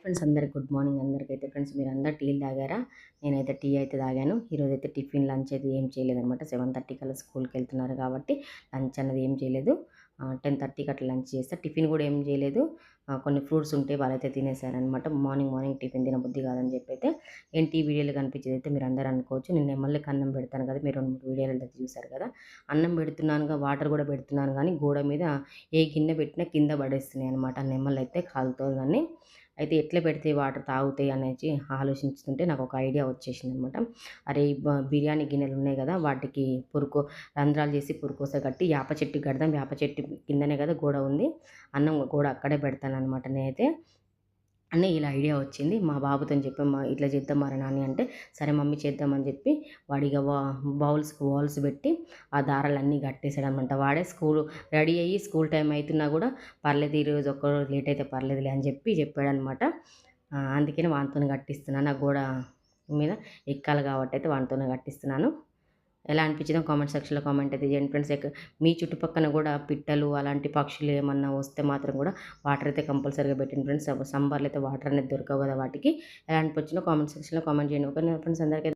Friends అందరికి good morning. అందరికైతే friends మీరందరూ టీలు తాగారా? నేనైతే టీ అయితే తాగాను. ఈరోజైతే టిఫిన్ లంచ్ అయితే ఏం చేయలేదనమాట. 7:30 కల్లా స్కూల్కి వెళ్తున్నారు కాబట్టి లంచ్ అన్నది ఏం చేయలేదు. 10:30కి అట్లా లంచ్ చేస్తా. టిఫిన్ కూడా ఏం చేయలేదు. కొన్ని ఫ్రూట్స్ ఉంటే వాళ్ళైతే తినేసారనమాట. మార్నింగ్ టిఫిన్ తినబుద్ధి కాదని చెప్పి అయితే ఏంటి వీడియోలు కనిపించేది అయితే మీరు అందరూ అనుకోవచ్చు. నేను నెమ్మల్లికి అన్నం పెడతాను కదా, మీరు 2-3 వీడియోలు అయితే చూసారు కదా. అన్నం పెడుతున్నానుగా, వాటర్ కూడా పెడుతున్నాను కానీ గోడ మీద ఏ గిన్నె పెట్టినా కింద పడేస్తున్నాయి అనమాట. నెమ్మలు అయితే కాలుతుంది కానీ అయితే ఎట్లా పెడితే వాటర్ తాగుతాయి అనేసి ఆలోచిస్తుంటే నాకు ఒక ఐడియా వచ్చేసింది అనమాట. అరే బిర్యానీ గిన్నెలు ఉన్నాయి కదా, వాటికి రంధ్రాలు చేసి పురుకోస కట్టి వేప చెట్టు కడదాం. వేప చెట్టు కిందనే కదా గోడ ఉంది, అన్నం కూడా అక్కడే పెడతాను అనమాట నేనైతే అని ఇలా ఐడియా వచ్చింది. మా బాబుతో చెప్పాం, ఇట్లా చేద్దాం మరి నాని అంటే సరే మమ్మీ చేద్దామని చెప్పి వాడిగా వాల్స్ పెట్టి ఆ దారాలన్నీ కట్టేసాడనమాట. వాడే రెడీ అయ్యి స్కూల్ టైం అవుతున్నా కూడా పర్లేదు ఈరోజు ఒక్కరోజు లేట్ అయితే పర్లేదులే అని చెప్పాడనమాట. అందుకని వానితోనే కట్టిస్తున్నాను. ఆ గోడ మీద ఎక్కాలి కాబట్టి అయితే వానితోనే కట్టిస్తున్నాను. ఎలా అనిపించిందో కామెంట్ సెక్షన్లో కామెంట్ అయితే చేయండి ఫ్రెండ్స్. మీ చుట్టుపక్కల కూడా పిట్టలు అలాంటి పక్షులు ఏమన్నా వస్తే మాత్రం కూడా వాటర్ అయితే కంపల్సరీగా పెట్టండి ఫ్రెండ్స్. సమ్మర్లో అయితే వాటర్ అనేది దొరకవు కదా వాటికి. ఎలా అనిపించిందో కామెంట్ సెక్షన్లో కామెంట్ చేయండి. ఓకే ఫ్రెండ్స్, అందరికీ